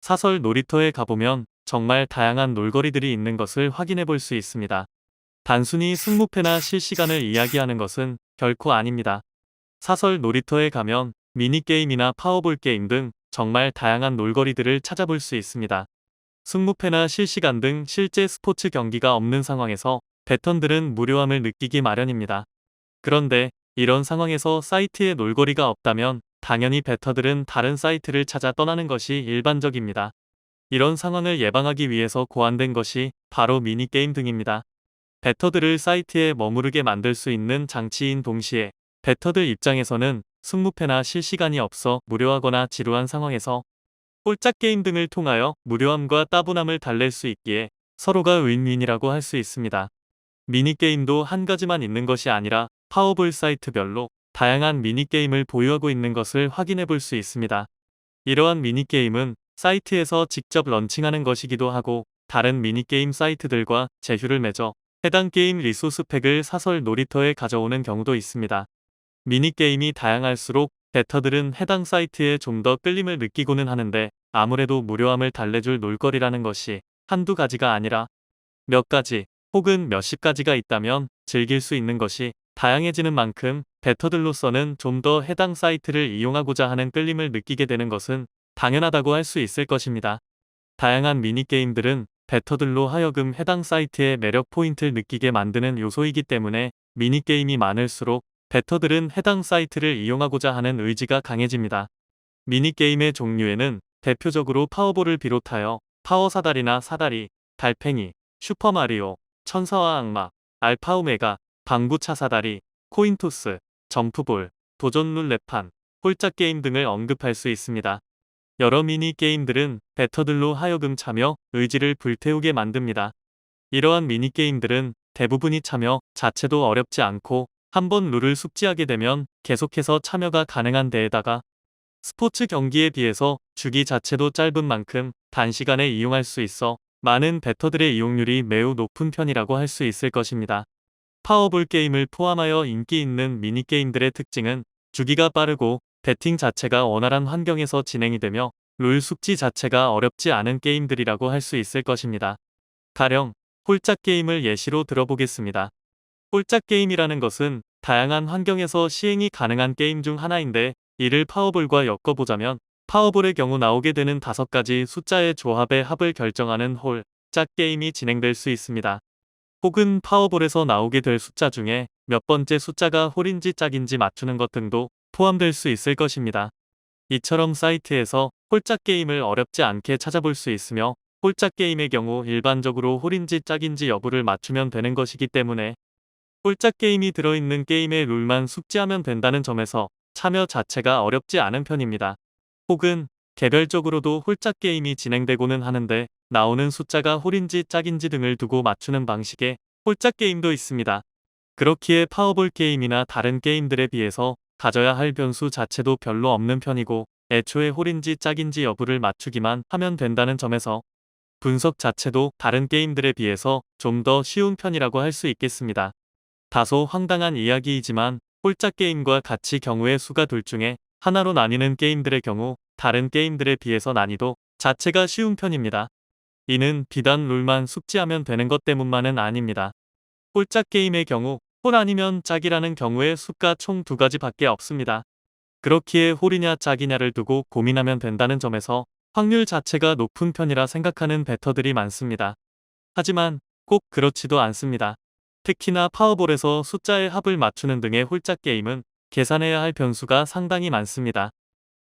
사설 놀이터에 가보면 정말 다양한 놀거리들이 있는 것을 확인해 볼 수 있습니다. 단순히 승무패나 실시간을 이야기하는 것은 결코 아닙니다. 사설 놀이터에 가면 미니게임이나 파워볼 게임 등 정말 다양한 놀거리들을 찾아볼 수 있습니다. 승무패나 실시간 등 실제 스포츠 경기가 없는 상황에서 배턴들은 무료함을 느끼기 마련입니다. 그런데 이런 상황에서 사이트에 놀거리가 없다면 당연히 배터들은 다른 사이트를 찾아 떠나는 것이 일반적입니다. 이런 상황을 예방하기 위해서 고안된 것이 바로 미니게임 등입니다. 배터들을 사이트에 머무르게 만들 수 있는 장치인 동시에 배터들 입장에서는 승무패나 실시간이 없어 무료하거나 지루한 상황에서 홀짝 게임 등을 통하여 무료함과 따분함을 달랠 수 있기에 서로가 윈윈이라고 할 수 있습니다. 미니게임도 한 가지만 있는 것이 아니라 파워볼 사이트별로 다양한 미니게임을 보유하고 있는 것을 확인해 볼 수 있습니다. 이러한 미니게임은 사이트에서 직접 런칭하는 것이기도 하고 다른 미니게임 사이트들과 제휴를 맺어 해당 게임 리소스팩을 사설 놀이터에 가져오는 경우도 있습니다. 미니게임이 다양할수록 베터들은 해당 사이트에 좀 더 끌림을 느끼고는 하는데 아무래도 무료함을 달래줄 놀거리라는 것이 한두 가지가 아니라 몇 가지 혹은 몇십 가지가 있다면 즐길 수 있는 것이 다양해지는 만큼 베터들로서는 좀 더 해당 사이트를 이용하고자 하는 끌림을 느끼게 되는 것은 당연하다고 할 수 있을 것입니다. 다양한 미니게임들은 베터들로 하여금 해당 사이트의 매력 포인트를 느끼게 만드는 요소이기 때문에 미니게임이 많을수록 베터들은 해당 사이트를 이용하고자 하는 의지가 강해집니다. 미니게임의 종류에는 대표적으로 파워볼을 비롯하여 파워사다리나 사다리, 달팽이, 슈퍼마리오, 천사와 악마, 알파오메가, 방구차사다리, 코인토스, 점프볼, 도전룰렛판, 홀짝게임 등을 언급할 수 있습니다. 여러 미니게임들은 배터들로 하여금 참여 의지를 불태우게 만듭니다. 이러한 미니게임들은 대부분이 참여 자체도 어렵지 않고 한번 룰을 숙지하게 되면 계속해서 참여가 가능한 데에다가 스포츠 경기에 비해서 주기 자체도 짧은 만큼 단시간에 이용할 수 있어 많은 배터들의 이용률이 매우 높은 편이라고 할 수 있을 것입니다. 파워볼 게임을 포함하여 인기 있는 미니게임들의 특징은 주기가 빠르고 배팅 자체가 원활한 환경에서 진행이 되며 룰 숙지 자체가 어렵지 않은 게임들이라고 할 수 있을 것입니다. 가령 홀짝 게임을 예시로 들어보겠습니다. 홀짝 게임이라는 것은 다양한 환경에서 시행이 가능한 게임 중 하나인데 이를 파워볼과 엮어보자면 파워볼의 경우 나오게 되는 5가지 숫자의 조합의 합을 결정하는 홀짝 게임이 진행될 수 있습니다. 혹은 파워볼에서 나오게 될 숫자 중에 몇 번째 숫자가 홀인지 짝인지 맞추는 것 등도 포함될 수 있을 것입니다. 이처럼 사이트에서 홀짝 게임을 어렵지 않게 찾아볼 수 있으며 홀짝 게임의 경우 일반적으로 홀인지 짝인지 여부를 맞추면 되는 것이기 때문에 홀짝 게임이 들어있는 게임의 룰만 숙지하면 된다는 점에서 참여 자체가 어렵지 않은 편입니다. 혹은 개별적으로도 홀짝 게임이 진행되고는 하는데 나오는 숫자가 홀인지 짝인지 등을 두고 맞추는 방식의 홀짝 게임도 있습니다. 그렇기에 파워볼 게임이나 다른 게임들에 비해서 가져야 할 변수 자체도 별로 없는 편이고 애초에 홀인지 짝인지 여부를 맞추기만 하면 된다는 점에서 분석 자체도 다른 게임들에 비해서 좀 더 쉬운 편이라고 할 수 있겠습니다. 다소 황당한 이야기이지만 홀짝 게임과 같이 경우의 수가 둘 중에 하나로 나뉘는 게임들의 경우 다른 게임들에 비해서 난이도 자체가 쉬운 편입니다. 이는 비단 룰만 숙지하면 되는 것 때문만은 아닙니다. 홀짝 게임의 경우 홀 아니면 짝이라는 경우의 수가 총 2가지밖에 없습니다. 그렇기에 홀이냐 짝이냐를 두고 고민하면 된다는 점에서 확률 자체가 높은 편이라 생각하는 배터들이 많습니다. 하지만 꼭 그렇지도 않습니다. 특히나 파워볼에서 숫자의 합을 맞추는 등의 홀짝 게임은 계산해야 할 변수가 상당히 많습니다.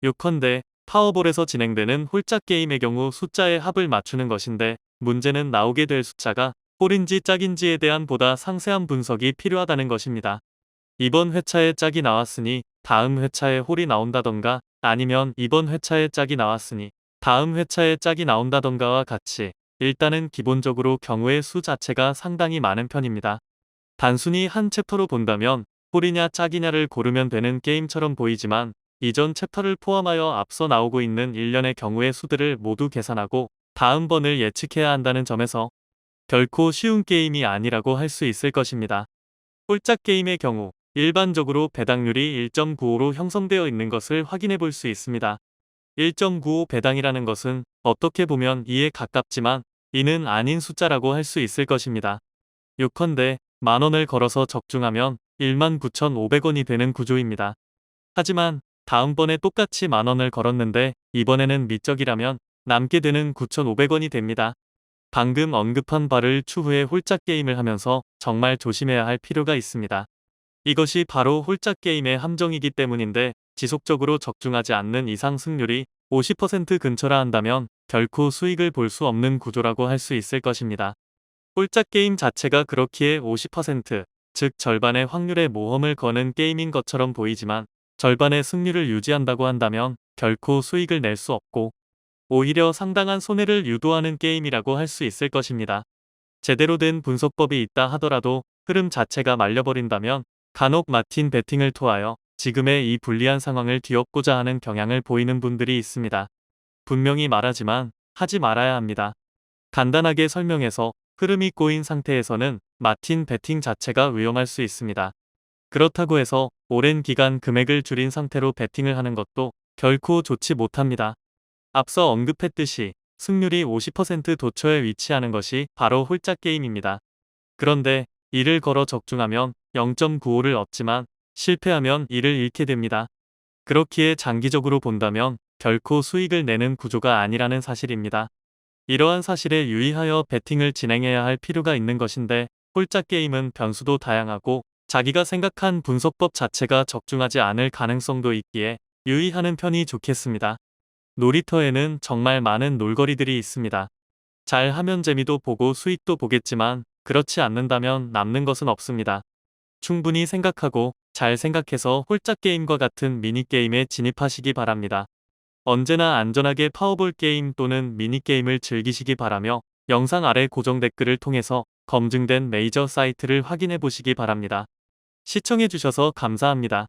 요컨대 파워볼에서 진행되는 홀짝 게임의 경우 숫자의 합을 맞추는 것인데 문제는 나오게 될 숫자가 홀인지 짝인지에 대한 보다 상세한 분석이 필요하다는 것입니다. 이번 회차에 짝이 나왔으니 다음 회차에 홀이 나온다던가 아니면 이번 회차에 짝이 나왔으니 다음 회차에 짝이 나온다던가와 같이 일단은 기본적으로 경우의 수 자체가 상당히 많은 편입니다. 단순히 한 챕터로 본다면 홀이냐 짝이냐를 고르면 되는 게임처럼 보이지만 이전 챕터를 포함하여 앞서 나오고 있는 일련의 경우의 수들을 모두 계산하고 다음 번을 예측해야 한다는 점에서 결코 쉬운 게임이 아니라고 할 수 있을 것입니다. 홀짝 게임의 경우 일반적으로 배당률이 1.95로 형성되어 있는 것을 확인해 볼 수 있습니다. 1.95 배당이라는 것은 어떻게 보면 2에 가깝지만 2는 아닌 숫자라고 할 수 있을 것입니다. 요컨대 만원을 걸어서 적중하면 19,500원이 되는 구조입니다. 하지만 다음번에 똑같이 만원을 걸었는데 이번에는 미적이라면 남게 되는 9,500원이 됩니다. 방금 언급한 바를 추후에 홀짝 게임을 하면서 정말 조심해야 할 필요가 있습니다. 이것이 바로 홀짝 게임의 함정이기 때문인데 지속적으로 적중하지 않는 이상 승률이 50% 근처라 한다면 결코 수익을 볼 수 없는 구조라고 할 수 있을 것입니다. 홀짝 게임 자체가 그렇기에 50%, 즉 절반의 확률의 모험을 거는 게임인 것처럼 보이지만 절반의 승률을 유지한다고 한다면 결코 수익을 낼 수 없고 오히려 상당한 손해를 유도하는 게임이라고 할 수 있을 것입니다. 제대로 된 분석법이 있다 하더라도 흐름 자체가 말려버린다면 간혹 마틴 베팅을 통하여 지금의 이 불리한 상황을 뒤엎고자 하는 경향을 보이는 분들이 있습니다. 분명히 말하지만 하지 말아야 합니다. 간단하게 설명해서 흐름이 꼬인 상태에서는 마틴 베팅 자체가 위험할 수 있습니다. 그렇다고 해서 오랜 기간 금액을 줄인 상태로 베팅을 하는 것도 결코 좋지 못합니다. 앞서 언급했듯이 승률이 50% 도처에 위치하는 것이 바로 홀짝 게임입니다. 그런데 이를 걸어 적중하면 0.95를 얻지만 실패하면 이를 잃게 됩니다. 그렇기에 장기적으로 본다면 결코 수익을 내는 구조가 아니라는 사실입니다. 이러한 사실에 유의하여 베팅을 진행해야 할 필요가 있는 것인데 홀짝 게임은 변수도 다양하고 자기가 생각한 분석법 자체가 적중하지 않을 가능성도 있기에 유의하는 편이 좋겠습니다. 놀이터에는 정말 많은 놀거리들이 있습니다. 잘하면 재미도 보고 수익도 보겠지만 그렇지 않는다면 남는 것은 없습니다. 충분히 생각하고 잘 생각해서 홀짝 게임과 같은 미니게임에 진입하시기 바랍니다. 언제나 안전하게 파워볼 게임 또는 미니게임을 즐기시기 바라며 영상 아래 고정 댓글을 통해서 검증된 메이저 사이트를 확인해 보시기 바랍니다. 시청해 주셔서 감사합니다.